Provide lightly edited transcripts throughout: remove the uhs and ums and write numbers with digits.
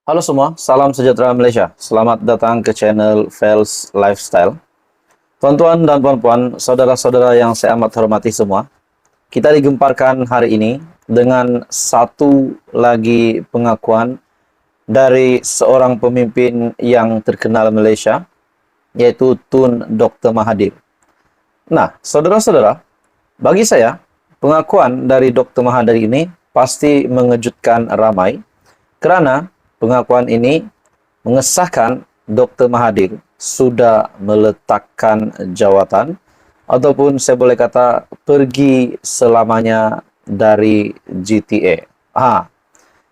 Halo semua, salam sejahtera Malaysia. Selamat datang ke channel Fels Lifestyle. Tuan-tuan dan puan-puan, saudara-saudara yang saya amat hormati semua, kita digemparkan hari ini dengan satu lagi pengakuan dari seorang pemimpin yang terkenal Malaysia, yaitu Tun Dr. Mahathir. Nah, saudara-saudara, bagi saya, pengakuan dari Dr. Mahathir ini pasti mengejutkan ramai, kerana pengakuan ini mengesahkan Dr. Mahathir sudah meletakkan jawatan ataupun saya boleh kata pergi selamanya dari GTA.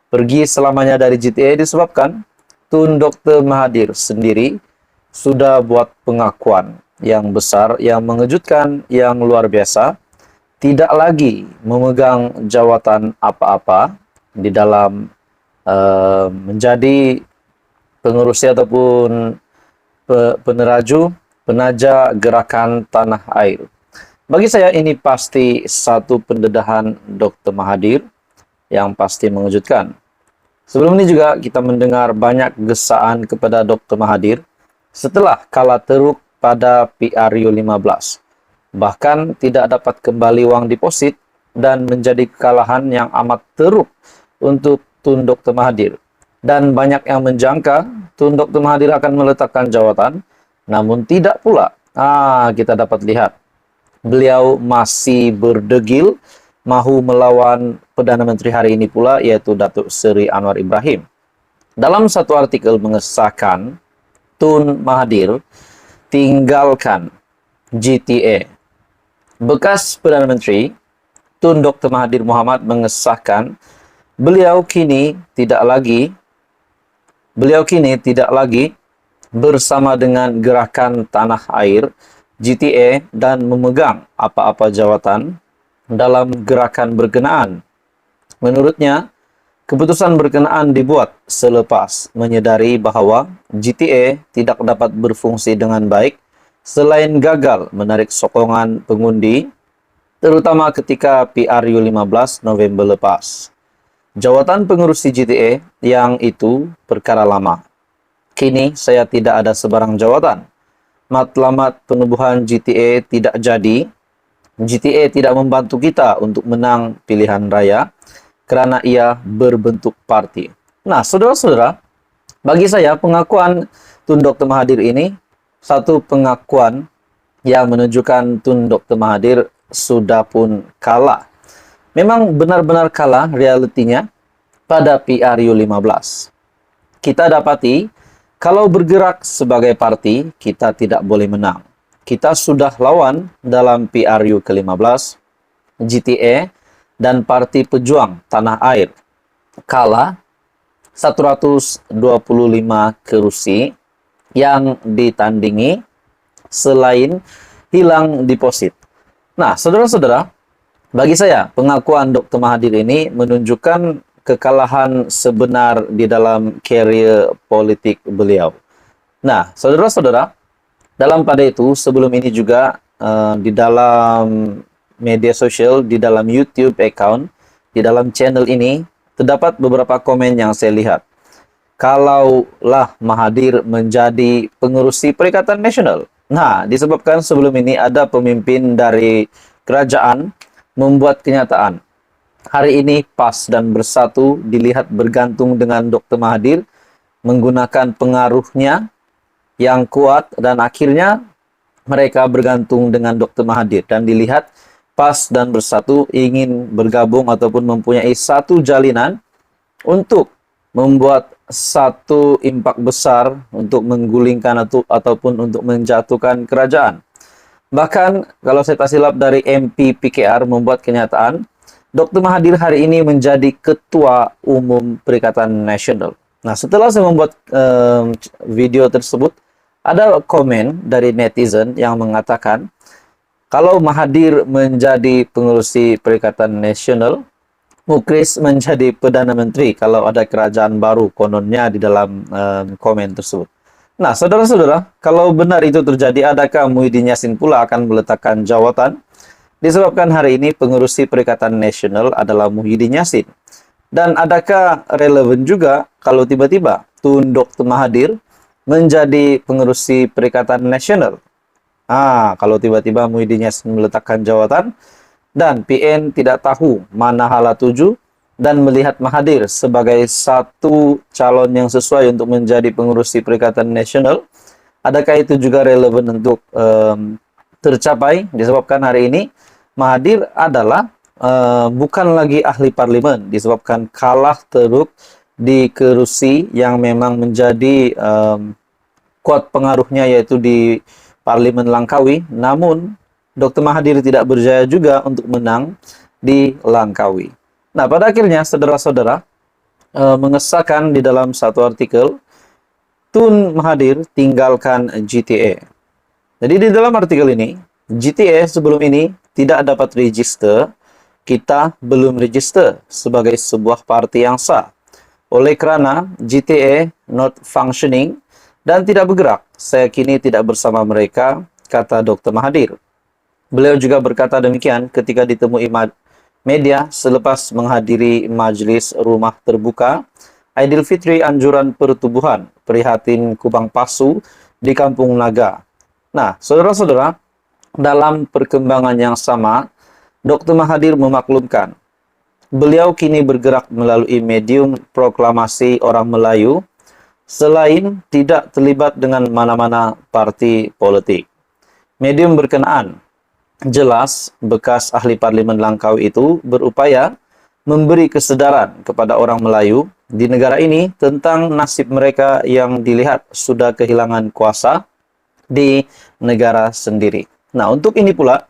Pergi selamanya dari GTA disebabkan Tun Dr. Mahathir sendiri sudah buat pengakuan yang besar, yang mengejutkan, yang luar biasa, tidak lagi memegang jawatan apa-apa di dalam menjadi pengerusi ataupun peneraju penaja gerakan tanah air. Bagi saya ini pasti satu pendedahan Dr. Mahathir yang pasti mengejutkan. Sebelum ini juga kita mendengar banyak gesaan kepada Dr. Mahathir setelah kalah teruk pada PRU 15. Bahkan tidak dapat kembali wang deposit dan menjadi kekalahan yang amat teruk untuk Tun Dr. Mahathir. Dan banyak yang menjangka Tun Dr. Mahathir akan meletakkan jawatan, namun tidak pula. Kita dapat lihat beliau masih berdegil mahu melawan Perdana Menteri hari ini pula, yaitu Datuk Seri Anwar Ibrahim. Dalam satu artikel mengesahkan Tun Mahathir tinggalkan GTA. Bekas Perdana Menteri Tun Dr. Mahathir Mohamad mengesahkan beliau kini tidak lagi bersama dengan gerakan tanah air GTA dan memegang apa-apa jawatan dalam gerakan berkenaan. Menurutnya, keputusan berkenaan dibuat selepas menyedari bahawa GTA tidak dapat berfungsi dengan baik selain gagal menarik sokongan pengundi, terutama ketika PRU 15 November lepas. Jawatan pengurusi GTA yang itu perkara lama. Kini saya tidak ada sebarang jawatan. Matlamat penubuhan GTA tidak jadi. GTA tidak membantu kita untuk menang pilihan raya kerana ia berbentuk parti. Nah, saudara-saudara, bagi saya pengakuan Tun Dr. Mahathir ini satu pengakuan yang menunjukkan Tun Dr. Mahathir sudah pun kalah. Memang benar-benar kalah realitinya pada PRU 15. Kita dapati, kalau bergerak sebagai parti, kita tidak boleh menang. Kita sudah lawan dalam PRU ke-15, GTA, dan Parti Pejuang Tanah Air. Kalah 125 kerusi yang ditandingi selain hilang deposit. Nah, saudara-saudara, bagi saya, pengakuan Dr. Mahathir ini menunjukkan kekalahan sebenar di dalam karier politik beliau. Nah, saudara-saudara, dalam pada itu, sebelum ini juga di dalam media sosial, di dalam YouTube account, di dalam channel ini, terdapat beberapa komen yang saya lihat. Kalaulah Mahathir menjadi pengerusi Perikatan Nasional. Nah, disebabkan sebelum ini ada pemimpin dari kerajaan membuat kenyataan. Hari ini PAS dan Bersatu dilihat bergantung dengan Dr. Mahathir, menggunakan pengaruhnya yang kuat dan akhirnya mereka bergantung dengan Dr. Mahathir. Dan dilihat PAS dan Bersatu ingin bergabung ataupun mempunyai satu jalinan untuk membuat satu impak besar untuk menggulingkan ataupun untuk menjatuhkan kerajaan. Bahkan, kalau saya tak silap dari MP PKR membuat kenyataan, Dr. Mahathir hari ini menjadi Ketua Umum Perikatan Nasional. Nah, setelah saya membuat video tersebut, ada komen dari netizen yang mengatakan, kalau Mahathir menjadi pengerusi Perikatan Nasional, Mukris menjadi Perdana Menteri kalau ada kerajaan baru, kononnya di dalam komen tersebut. Nah, saudara-saudara, kalau benar itu terjadi, adakah Muhyiddin Yassin pula akan meletakkan jawatan? Disebabkan hari ini pengerusi Perikatan Nasional adalah Muhyiddin Yassin. Dan adakah relevan juga kalau tiba-tiba Tun Dr. Mahathir menjadi pengerusi Perikatan Nasional? Kalau tiba-tiba Muhyiddin Yassin meletakkan jawatan dan PN tidak tahu mana hala tuju dan melihat Mahathir sebagai satu calon yang sesuai untuk menjadi pengurusi Perikatan Nasional, adakah itu juga relevan untuk tercapai? Disebabkan hari ini Mahathir adalah bukan lagi ahli parlimen, disebabkan kalah teruk di kerusi yang memang menjadi kuat pengaruhnya, yaitu di Parlimen Langkawi. Namun Dr. Mahathir tidak berjaya juga untuk menang di Langkawi. Nah, pada akhirnya saudara-saudara mengesahkan di dalam satu artikel, Tun Mahathir tinggalkan GTA. Jadi di dalam artikel ini, GTA sebelum ini tidak dapat register, kita belum register sebagai sebuah parti yang sah. Oleh kerana GTA not functioning dan tidak bergerak, saya kini tidak bersama mereka, kata Dr. Mahathir. Beliau juga berkata demikian ketika ditemui media selepas menghadiri majlis rumah terbuka Aidilfitri Anjuran Pertubuhan Prihatin Kubang Pasu di Kampung Naga. Nah, saudara-saudara, dalam perkembangan yang sama, Dr. Mahathir memaklumkan beliau kini bergerak melalui medium proklamasi orang Melayu, selain tidak terlibat dengan mana-mana parti politik. Medium berkenaan, jelas bekas ahli parlimen Langkawi itu berupaya memberi kesedaran kepada orang Melayu di negara ini tentang nasib mereka yang dilihat sudah kehilangan kuasa di negara sendiri. Nah, untuk ini pula,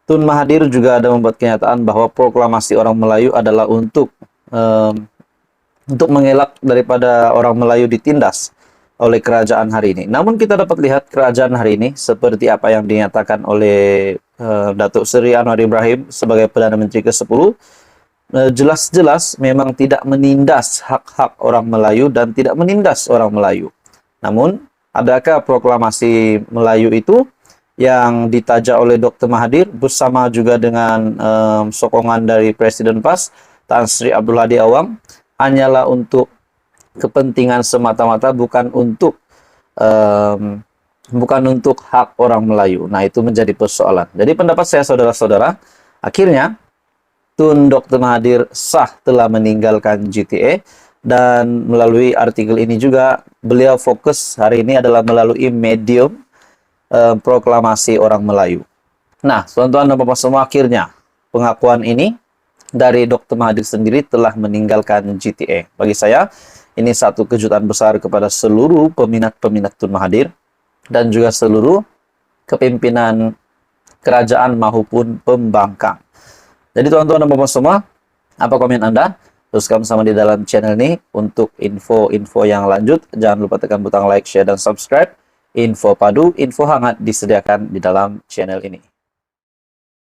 Tun Mahathir juga ada membuat kenyataan bahwa proklamasi orang Melayu adalah untuk mengelak daripada orang Melayu ditindas oleh kerajaan hari ini. Namun kita dapat lihat kerajaan hari ini seperti apa yang dinyatakan oleh Datuk Seri Anwar Ibrahim sebagai Perdana Menteri ke-10, jelas-jelas memang tidak menindas hak-hak orang Melayu dan tidak menindas orang Melayu. Namun, adakah proklamasi Melayu itu yang ditaja oleh Dr. Mahathir bersama juga dengan sokongan dari Presiden PAS, Tan Sri Abdul Hadi Awang, hanyalah untuk kepentingan semata-mata, bukan untuk hak orang Melayu. Nah, itu menjadi persoalan. Jadi pendapat saya, saudara-saudara, akhirnya Tun Dr. Mahathir sah telah meninggalkan GTA, dan melalui artikel ini juga beliau fokus hari ini adalah melalui medium proklamasi orang Melayu. Nah, tuan-tuan dan bapak semua, akhirnya pengakuan ini dari Dr. Mahathir sendiri telah meninggalkan GTA. Bagi saya, ini satu kejutan besar kepada seluruh peminat-peminat Tun Mahathir dan juga seluruh kepimpinan kerajaan maupun pembangkang. Jadi tuan-tuan dan bapak semua, apa komen Anda? Teruskan bersama di dalam channel ini untuk info-info yang lanjut. Jangan lupa tekan butang like, share, dan subscribe. Info padu, info hangat disediakan di dalam channel ini.